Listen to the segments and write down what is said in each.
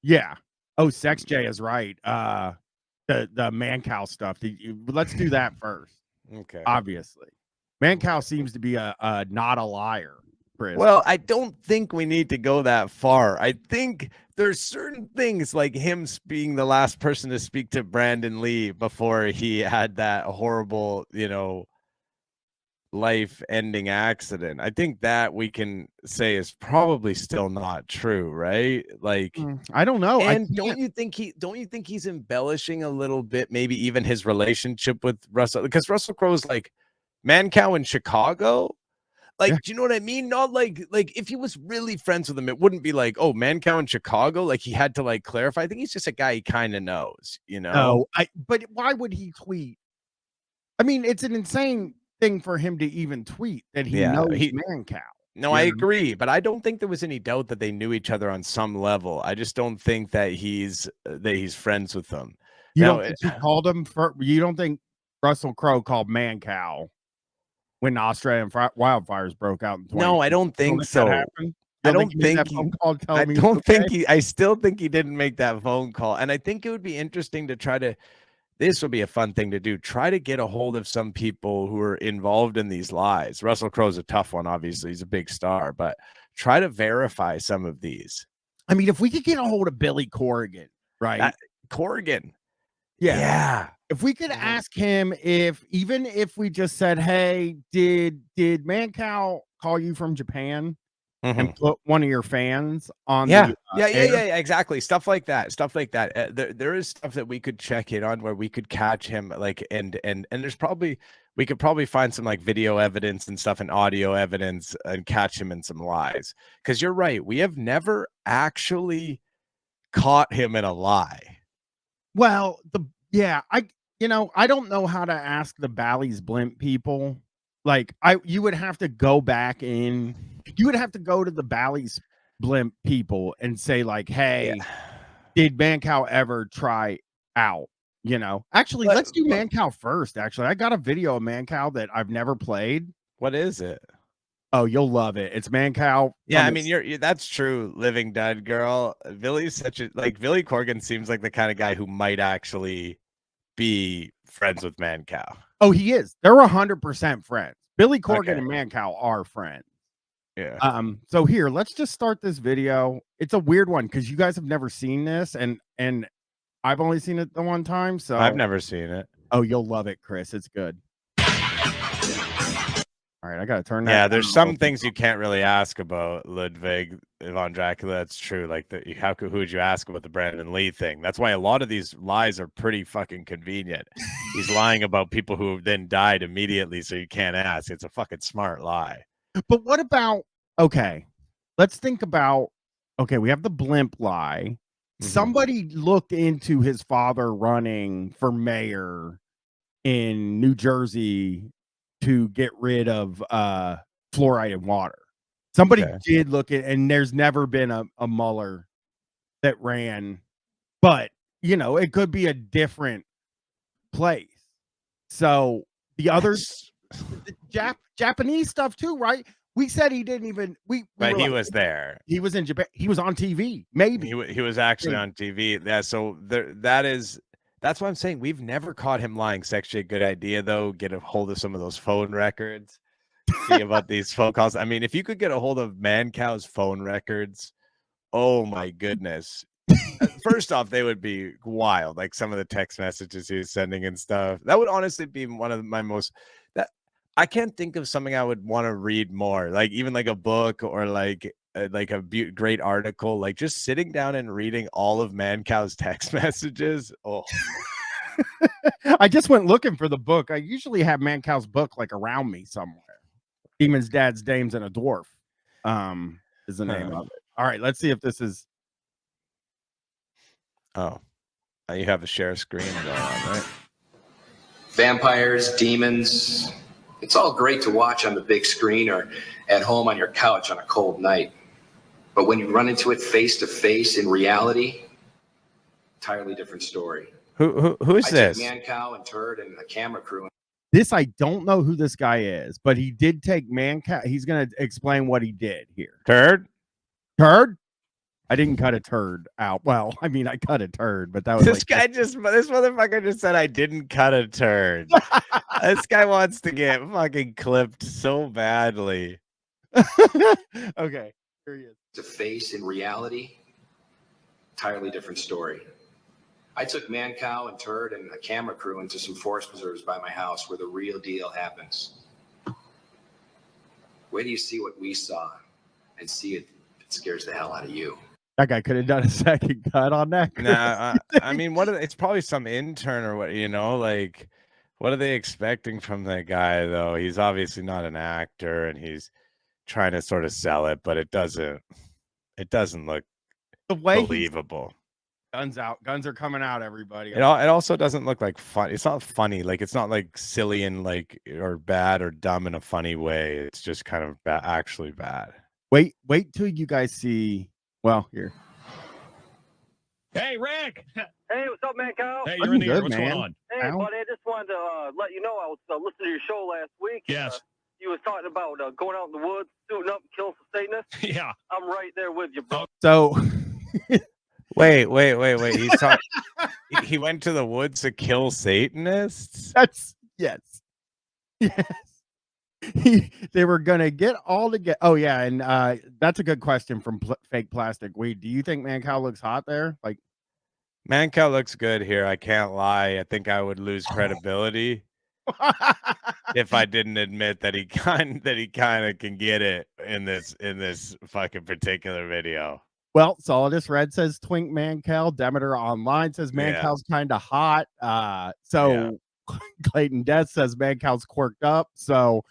Yeah. Oh, Sex J is right. The Mancow stuff. Let's do that first. Okay. Obviously, Mancow seems to be a not a liar, Chris. Well, I don't think we need to go that far. I think there's certain things like him being the last person to speak to Brandon Lee before he had that horrible, life-ending accident. I think that we can say is probably still not true, right? Like, I don't know. I and can't. don't you think he's embellishing a little bit, maybe even his relationship with Russell? Because Russell Crowe's like Mancow in Chicago. Like, Yeah. do you know what I mean? Not like if he was really friends with him, it wouldn't be like, oh, Mancow in Chicago. Like he had to like clarify. I think he's just a guy he kind of knows, No, but why would he tweet? I mean, it's an insane thing for him to even tweet that he Yeah, knows Mancow. No, I agree, but I don't think there was any doubt that they knew each other on some level. I just don't think that he's friends with them. You Now, don't think he called him for? You don't think Russell Crowe called Mancow when the Australian wildfires broke out in 20? no, I don't think That so. happened? I You don't he made think that phone call to tell I me he's don't think okay? I still think he didn't make that phone call. And I think it would be interesting to try to, this would be a fun thing to do. Try to get a hold of some people who are involved in these lies. Russell Crowe's a tough one, obviously. He's a big star, but try to verify some of these. I mean, if we could get a hold of Billy Corrigan, right? Corrigan. Yeah. Yeah. If we could ask him even if we just said, "Hey, did Mancow call you from Japan and put one of your fans on Yeah. the Yeah, exactly. Stuff like that. There is stuff that we could check in on where we could catch him, like, and there's probably, we could probably find some like video evidence and stuff and audio evidence and catch him in some lies. Because you're right, we have never actually caught him in a lie. Well, I don't know how to ask the Bally's Blimp people. Like you would have to go back in. You would have to go to the Bally's Blimp people and say like, "Hey, did Mancow ever try out?" Actually, let's do Mancow first. Actually, I got a video of Mancow that I've never played. What is it? Oh, you'll love it. It's Mancow. Yeah, I mean, you're that's true. Living Dead girl. Billy's such a, like, Billy Corgan seems like the kind of guy who might actually be friends with Mancow. Oh, he is. They're 100% friends. Billy Corgan and Mancow are friends. Yeah. So here, let's just start this video. It's a weird one because you guys have never seen this, and I've only seen it the one time. So I've never seen it. Oh, you'll love it, Chris. It's good. All right, I gotta turn that. Yeah, there's some things you can't really ask about Ludwig von Dracula. That's true. Like, who would you ask about the Brandon Lee thing? That's why a lot of these lies are pretty fucking convenient. He's lying about people who then died immediately, so you can't ask. It's a fucking smart lie. But what about, let's think about, we have the blimp lie. Somebody looked into his father running for mayor in New Jersey to get rid of fluoride in water. Somebody did look at, and there's never been a Mueller that ran, but it could be a different place. So the others, Japanese stuff too, right? We said he didn't even. But he was there. He was in Japan. He was on TV. Maybe he was actually on TV. Yeah. So that's what I'm saying. We've never caught him lying. It's actually a good idea, though. Get a hold of some of those phone records. See about these phone calls. I mean, if you could get a hold of Mancow's phone records, oh my goodness. First off, they would be wild. Like some of the text messages he was sending and stuff. That would honestly be one of my most. I can't think of something I would want to read more. Like even like a book or like a great article. Like just sitting down and reading all of Mancow's text messages. Oh. I just went looking for the book. I usually have Mancow's book like around me somewhere. Demons, Dads, Dames, and a Dwarf is the name of it. All right, let's see if this is. Oh, you have a share screen going on, right? Vampires, demons. It's all great to watch on the big screen or at home on your couch on a cold night. But when you run into it face to face in reality, entirely different story. Who is this? Mancow and Turd and the camera crew. This, I don't know who this guy is, but he did take Mancow. He's going to explain what he did here. Turd? I didn't cut a turd out. Well, I mean, I cut a turd, but that was This motherfucker just said I didn't cut a turd. This guy wants to get fucking clipped so badly. Okay, here he is. To face in reality, entirely different story. I took Mancow and Turd and a camera crew into some forest preserves by my house where the real deal happens. Wait till you see what we saw and see it scares the hell out of you. That guy could have done a second cut on that. Nah, I mean, it's probably some intern or what, like, what are they expecting from that guy, though? He's obviously not an actor, and he's trying to sort of sell it, but it doesn't look the way believable. Guns out. Guns are coming out, everybody. It also doesn't look like fun. It's not funny. Like, it's not like silly and like, or bad or dumb in a funny way. It's just kind of actually bad. Wait till you guys see. Well, here. Hey, Rick. Hey, what's up, Mancow? Hey, you're in the air. What's man. going on? Hey, buddy, I just wanted to let you know I was listening to your show last week. Yes. You was talking about going out in the woods, suiting up, and killing some Satanists. Yeah. I'm right there with you, bro. So, wait. He's talking. He went to the woods to kill Satanists. that's yes. They were gonna get all together. Oh yeah, and that's a good question from Fake Plastic Weed. Do you think Mancow looks hot there? Like, Mancow looks good here. I can't lie. I think I would lose credibility if I didn't admit that he kind of can get it in this fucking particular video. Well, Solidus Red says Twink Mancow. Demeter Online says Mancow's kind of hot. Clayton Death says Mancow's quirked up. So,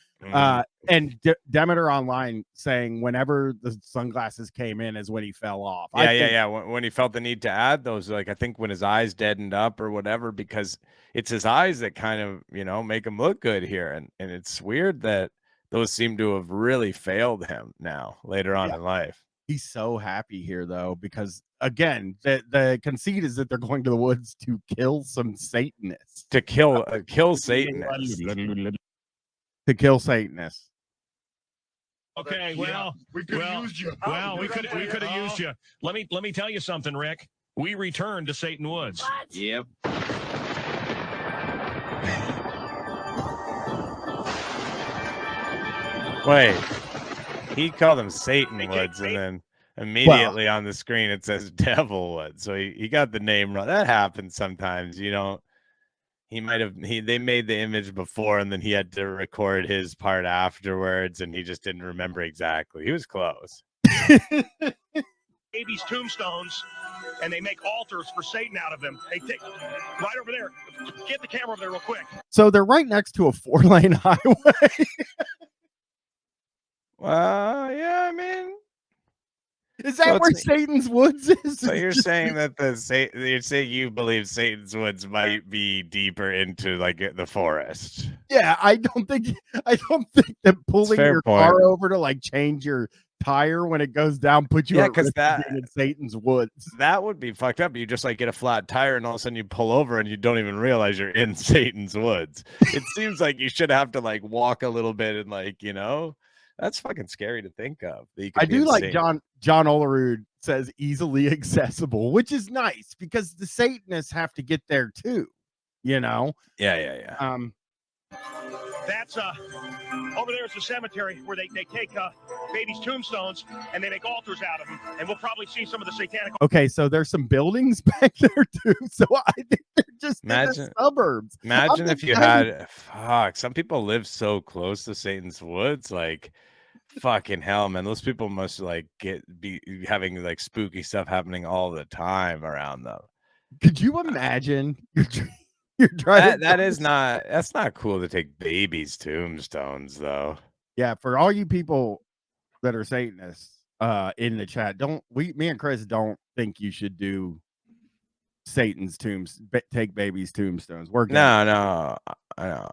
and Demeter Online saying whenever the sunglasses came in is when he fell off. Yeah. When he felt the need to add those, like I think when his eyes deadened up or whatever, because it's his eyes that kind of make him look good here, and it's weird that those seem to have really failed him now later on in life. He's so happy here though, because again, the conceit is that they're going to the woods to kill some Satanists. To kill Satanists. To kill Satanists. Okay, well, we could have used you. Well, we could have used you. Let me tell you something, Rick. We returned to Satan Woods. What? Yep. Wait. He called them Satan Woods, and then immediately on the screen it says Devil Woods. So he got the name wrong. That happens sometimes, He might have they made the image before, and then he had to record his part afterwards, and he just didn't remember exactly. He was close. Babies' tombstones, and they make altars for Satan out of them. They take right over there. Get the camera over there real quick. So they're right next to a 4-lane highway. Well, yeah, I mean, is that where Satan's Woods is? So you're saying that you're saying you believe Satan's Woods might be deeper into like the forest? Yeah, I don't think that pulling your car over to like change your tire when it goes down put you because that in Satan's Woods. That would be fucked up. You just like get a flat tire and all of a sudden you pull over and you don't even realize you're in Satan's Woods. It seems like you should have to like walk a little bit and like that's fucking scary to think of. I do like John Olerud says easily accessible, which is nice because the Satanists have to get there too, Yeah. That's over there is the cemetery where they take babies' tombstones and they make altars out of them, and we'll probably see some of the satanic. Okay, so there's some buildings back there too. So I think they're just in the suburbs. Imagine if you had some people live so close to Satan's Woods, like fucking hell, man. Those people must like be having like spooky stuff happening all the time around them. Could you imagine? You're driving. That's not cool to take babies' tombstones, though. Yeah, for all you people that are Satanists in the chat, me and Chris don't think you should do Satan's take babies' tombstones. No, I know.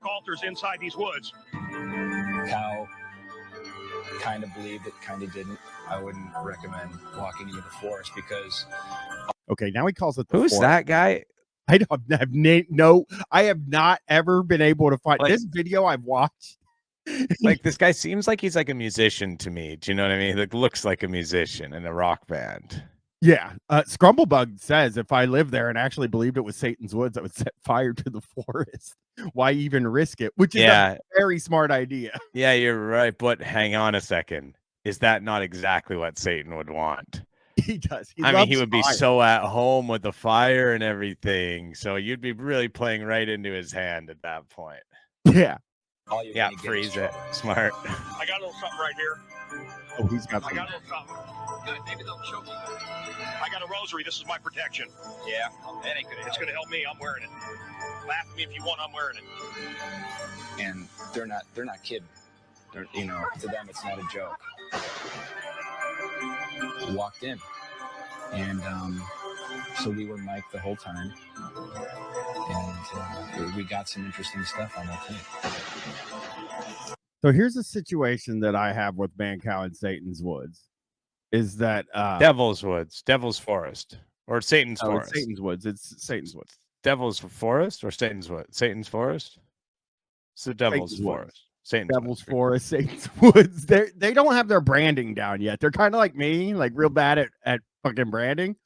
Altars inside these woods. Cow kind of believed it, kind of didn't. I wouldn't recommend walking into the forest because. Okay, now he calls it. Who's that guy? I have not ever been able to find this video I've watched. Like, this guy seems like he's like a musician to me. Do you know what I mean? Like, looks like a musician in a rock band. Yeah. Scrumblebug says if I lived there and actually believed it was Satan's Woods, I would set fire to the forest. Why even risk it? Which is a very smart idea. Yeah, you're right. But hang on a second. Is that not exactly what Satan would want? He does. I mean, he would be so at home with the fire and everything. So you'd be really playing right into his hand at that point. Yeah. Yeah, freeze it. Smart. I got a little something right here. Oh, he's got I got a little something. Good. Maybe they'll choke you. I got a rosary. This is my protection. Yeah, that ain't gonna help. It's going to help me. I'm wearing it. Laugh at me if you want. I'm wearing it. And they're not kidding. You know, to them it's not a joke. We walked in, and so we were mic'd the whole time, and we got some interesting stuff on that tape. So here's a situation that I have with Mancow and Satan's Woods. Is that Devil's Woods, Devil's Forest, or Satan's Forest? It's Satan's Woods. It's Satan's Woods. Devil's Forest or Satan's Woods? Satan's Forest. It's the Devil's Satan's Forest. Woods. Satan's Devil's Woods. Forest, Satan's Woods. They don't have their branding down yet. They're kind of like me, like real bad at fucking branding.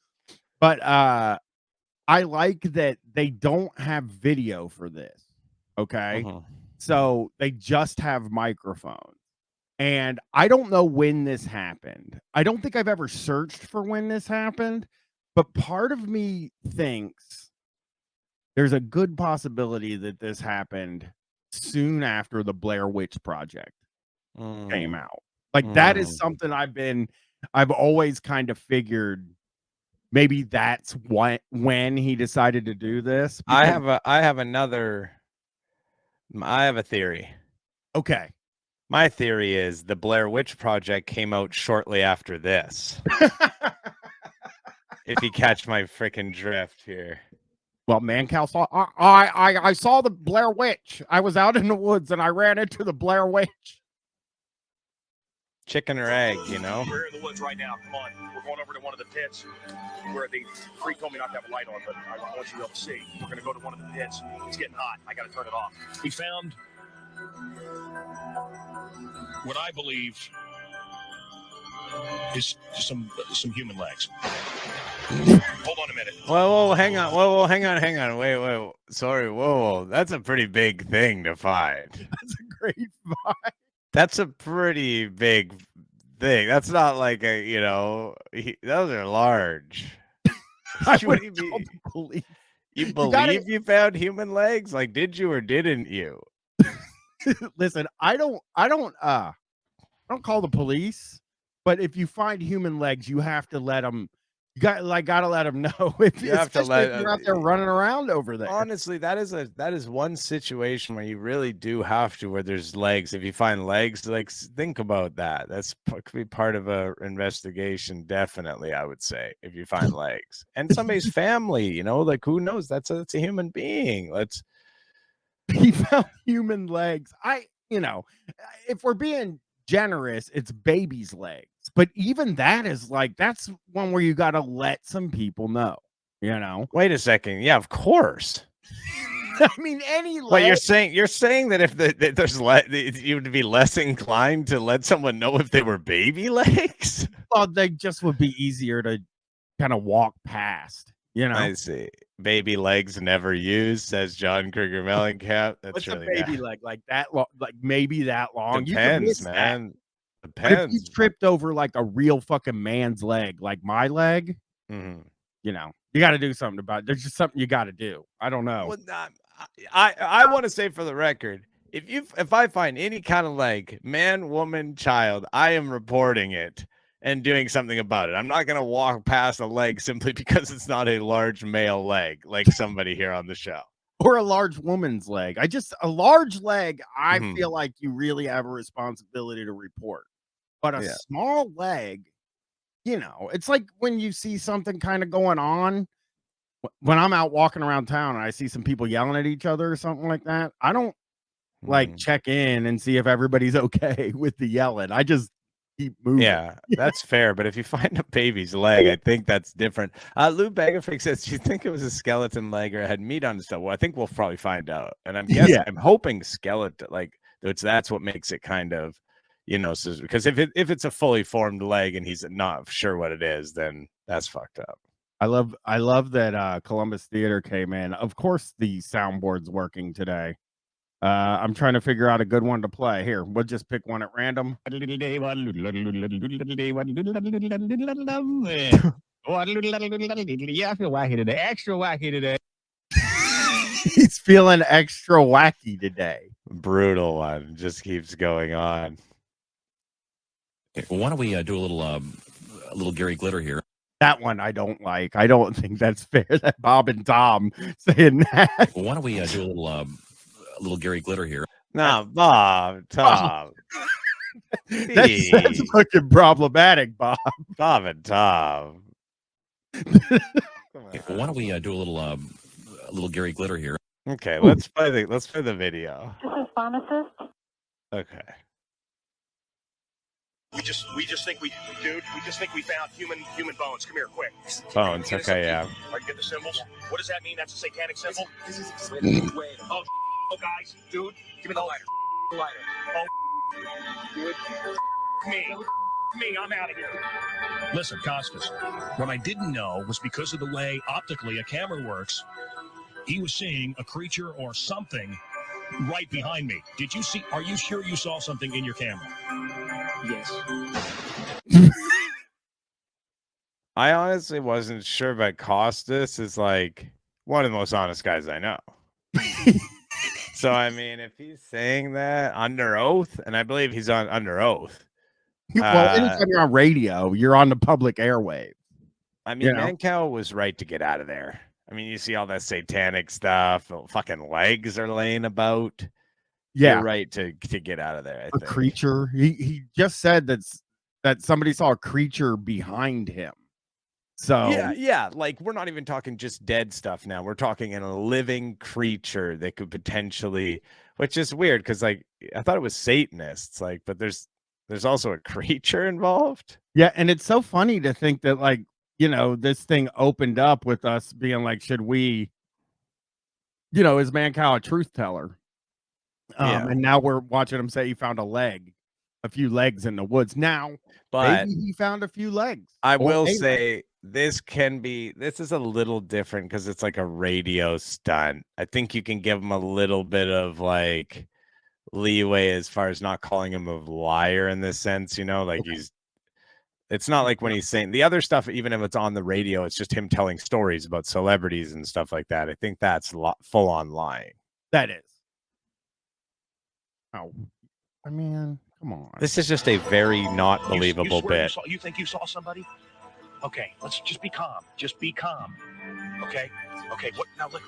But I like that they don't have video for this. Okay. So they just have microphones. And I don't know when this happened. I don't think I've ever searched for when this happened, but part of me thinks there's a good possibility that this happened soon after the Blair Witch Project came out. Like that is something I've always kind of figured maybe that's when he decided to do this. I have a theory. Okay. My theory is the Blair Witch Project came out shortly after this. If you catch my freaking drift here. Well, Mancow saw I saw the Blair Witch. I was out in the woods and I ran into the Blair Witch. Chicken or egg, you know? We're in the woods right now. Come on. We're going over to one of the pits where the freak told me not to have a light on, but I want you to be able to see. We're going to go to one of the pits. It's getting hot. I got to turn it off. We found what I believe is some human legs. Hold on a minute. Whoa, hang on. Wait. Sorry, whoa. That's a pretty big thing to find. That's a great find. That's a pretty big thing. That's not like a, you know, those are large. What do you mean? You believe you found human legs? Like, did you or didn't you? Listen, I don't call the police, but if you find human legs, you have to let them. You gotta let them know if you have to let if you're out there running around over there. Honestly, that is one situation where you really do have to, where there's legs. If you find legs, like, think about that. That's could be part of a investigation. Definitely, I would say, if you find legs and somebody's family, you know, like, who knows? That's a human being. He found human legs. If we're being generous, it's baby's legs. But even that is like, that's one where you got to let some people know, you know? Wait a second. Yeah, of course. I mean, any leg. Well, you're saying that if you would be less inclined to let someone know if they were baby legs? Well, they just would be easier to kind of walk past, you know? I see. Baby legs never used, says John Kruger Mellencamp. That's What's really a baby leg? Like that long, like maybe that long. Depends, man. That. Depends. But if you tripped over like a real fucking man's leg, like my leg, you know, you got to do something about it. There's just something you got to do. I don't know. Well, I want to say for the record, if I find any kind of leg, man, woman, child, I am reporting it and doing something about it. I'm not going to walk past a leg simply because it's not a large male leg, like somebody here on the show. Or a large woman's leg. A large leg, I feel like you really have a responsibility to report. But a small leg, you know, it's like when you see something kind of going on. When I'm out walking around town and I see some people yelling at each other or something like that, I don't like check in and see if everybody's okay with the yelling. I just keep moving. Yeah, that's fair. But if you find a baby's leg, I think that's different. Lou Baggerfix says, do you think it was a skeleton leg or it had meat on it? Well, I think we'll probably find out. And I'm guessing, I'm hoping skeleton, like That's what makes it kind of, so, because if it's a fully formed leg and he's not sure what it is, then that's fucked up. I love that Columbus Theater came in. Of course, the soundboard's working today. I'm trying to figure out a good one to play. Here, we'll just pick one at random. Yeah, I feel wacky today. Extra wacky today. He's feeling extra wacky today. Brutal one. Just keeps going on. Okay, well, why don't we do a little Gary Glitter here? That one I don't like. I don't think that's fair. That Bob and Tom saying that. Well, why don't we do a little Gary Glitter here? No, Bob, Tom. That's looking problematic, Bob. Bob and Tom. Okay, well, why don't we do a little Gary Glitter here? Okay, let's play the video. This is pharmacist. Okay. We just think we found human bones. Come here, quick. Bones. Okay, yeah. All right, get the symbols. What does that mean? That's a satanic symbol. This is Oh, guys, dude, give me the lighter. Me, I'm out of here. Listen, Costas, what I didn't know was because of the way optically a camera works, he was seeing a creature or something right behind me. Did you see? Are you sure you saw something in your camera? Yes. I honestly wasn't sure, but Costas is like one of the most honest guys I know. So, I mean, if he's saying that under oath, and I believe he's under oath. Well, anytime you're on radio, you're on the public airwave. I mean, Mancow was right to get out of there. I mean, you see all that satanic stuff. Fucking legs are laying about. Yeah, you're right to get out of there. I think. Creature. He just said that somebody saw a creature behind him. So yeah, like we're not even talking just dead stuff now. We're talking in a living creature that could potentially, which is weird because like I thought it was Satanists, like, but there's also a creature involved. Yeah, and it's so funny to think that like, this thing opened up with us being like, should we, is Mancow a truth teller? And now we're watching him say he found a few legs in the woods. Now, but maybe he found a few legs. I will say this is a little different because it's like a radio stunt. I think you can give him a little bit of like leeway as far as not calling him a liar in this sense, like it's not like when he's saying the other stuff, even if it's on the radio, it's just him telling stories about celebrities and stuff like that. I think that's full on lying. That is. Oh, I mean, come on. This is just a very not believable bit. You think you saw somebody? Okay, let's just be calm. Just be calm. Okay. What? Now look.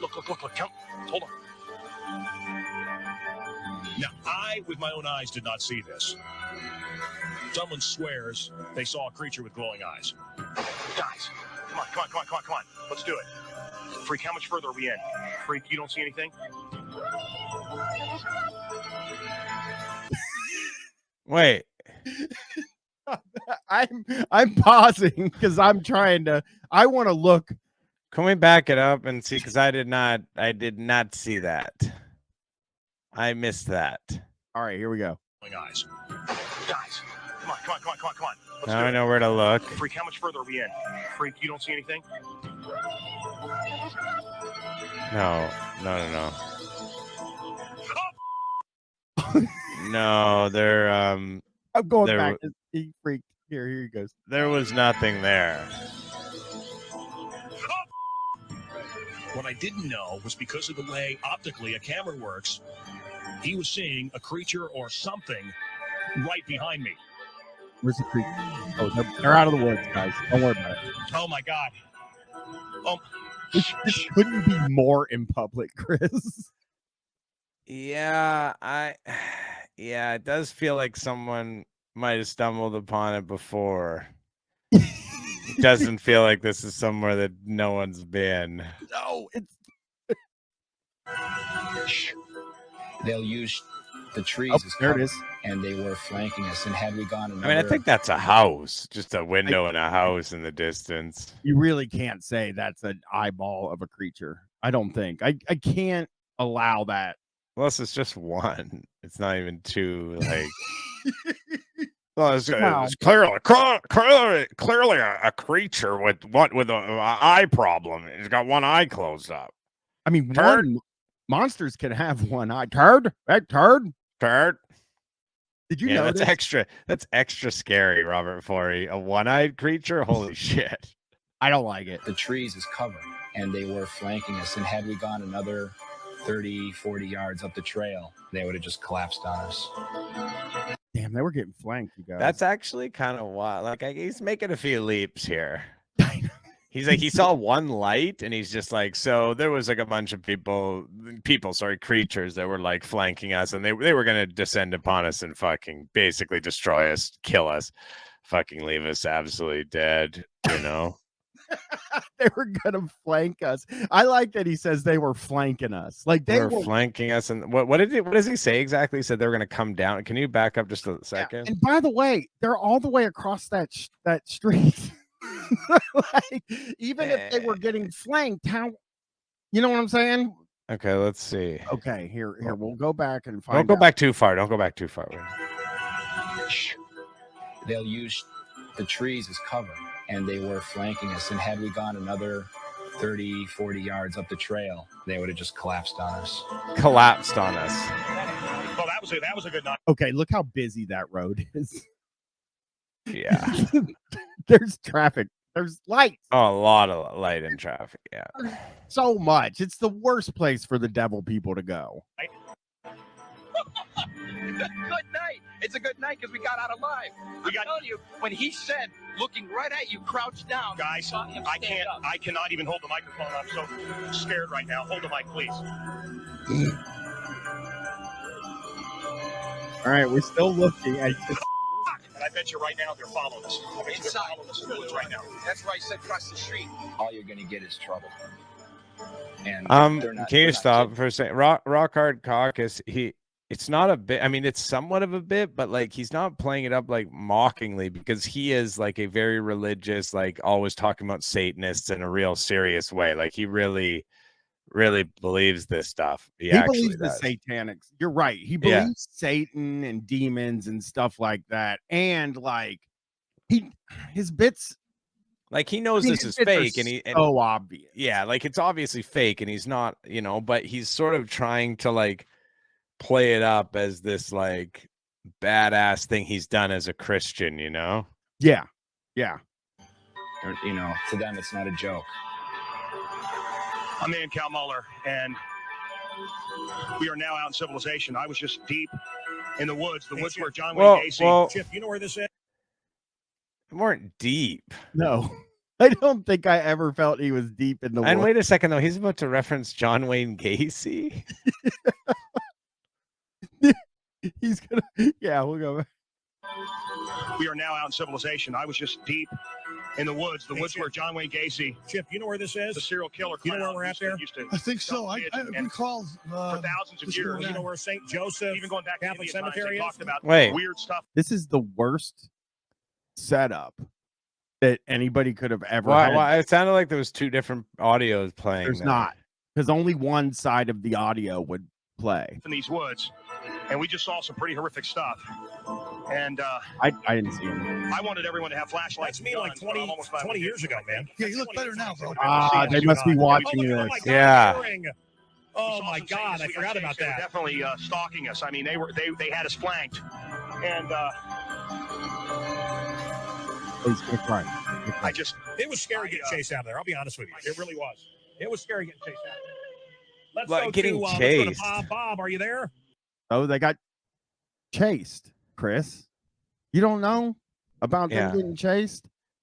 Count. Hold on. Now, I, with my own eyes, did not see this. Someone swears they saw a creature with glowing eyes. Guys, come on. Let's do it. Freak, how much further are we in? Freak, you don't see anything? Wait. I'm pausing because I want to look. Can we back it up and see? Because I did not see that. I missed that. All right, here we go. Eyes. Guys, come on. Now I know where to look. Freak, how much further are we in? Freak, you don't see anything? No. No, they're I'm going back. He freaked. Here he goes. There was nothing there. What I didn't know was because of the way optically a camera works, he was seeing a creature or something right behind me. Where's the creature? Oh, they're out of the woods, guys. Don't worry about it. Oh my God. Oh, this couldn't be more in public, Chris. Yeah, it does feel like someone might have stumbled upon it before. It doesn't feel like this is somewhere that no one's been. No, it's They'll use the trees as there cover, it is. and they were flanking us. And had we gone another, I mean, I think that's a house, just a window in a house in the distance. You really can't say that's an eyeball of a creature. I don't think. I can't allow that Plus, it's just one. It's not even two. Like, well, it's clearly a creature with an eye problem. He's got one eye closed up. I mean, Turd. monsters can have one eye. Turd. Hey, turd. Turd. Did you know that's extra scary, Robert Forey. A one-eyed creature? Holy shit. I don't like it. The trees is covered, and they were flanking us. And had we gone another 30, 40 yards up the trail, they would have just collapsed on us. Damn, they were getting flanked, you guys. That's actually kind of wild. Like, he's making a few leaps here. He's like, he saw one light, and he's just like, so there was like a bunch of creatures that were like flanking us, and they were gonna descend upon us and fucking basically destroy us, kill us, fucking leave us absolutely dead, you know. They were gonna flank us. I like that he says they were flanking us. Like they were flanking us. And what does he say exactly? He said they were gonna come down. Can you back up just a second? Yeah. And by the way, they're all the way across that street. Like, even if they were getting flanked, how, you know what I'm saying? Okay, let's see. Okay, here we'll go back and find. Don't go back too far. Don't go back too far. They'll use the trees as cover, and they were flanking us. And had we gone another 30, 40 yards up the trail, they would have just collapsed on us. Well, that was a good night. Okay, look how busy that road is. Yeah. There's traffic. There's lights. Oh, a lot of light and traffic. Yeah. So much. It's the worst place for the devil people to go. Good night. It's a good night because we got out alive. I'm telling you, when he said, looking right at you, crouched down. Guys, I cannot even hold the microphone. I'm so scared right now. Hold the mic, please. All right, we're still looking. And I bet you right now they're following us. I bet you they're following us in the woods right now. That's why I said cross the street. All you're going to get is trouble. And can you stop for a second? Rock Hard Caucus, it's not a bit, I mean, it's somewhat of a bit, but like he's not playing it up like mockingly, because he is like a very religious, like always talking about Satanists in a real serious way. Like he really believes this stuff. He believes the satanics. You're right. He believes Satan and demons and stuff like that. And like his bits, like he knows this is fake, and so obvious. Yeah, like it's obviously fake, and he's not, but he's sort of trying to like play it up as this like badass thing he's done as a Christian, Yeah. To them, it's not a joke. I'm Mancow Muller, and we are now out in civilization. I was just deep in the woods where John Wayne Gacy. Chip, you know where this is? We weren't deep. No, I don't think I ever felt he was deep in the woods. And wait a second, though. He's about to reference John Wayne Gacy. He's gonna, we'll go back. We are now out in civilization. I was just deep in the woods where John Wayne Gacy. Chip, you know where this is? The serial killer. You know where we're at there? I think so. I recall for thousands of years. You know where St. Joseph, even going back to Catholic Cemetery, talked about weird stuff. This is the worst setup that anybody could have ever had. Well, it sounded like there was two different audios playing. There's not, because only one side of the audio would play in these woods, and we just saw some pretty horrific stuff. And I didn't see him. I wanted everyone to have flashlights. That's me like 20 years ago, man. Yeah, you look better now, bro. They must be watching this. Yeah. Oh my God, I forgot about that. Definitely stalking us. I mean, they had us flanked, and he's gonna cry. It was scary getting chased out of there. I'll be honest with you, it really was. It was scary getting chased out of there. Let's go chased. To Bob, are you there? Oh, they got chased, Chris. You don't know about them getting chased?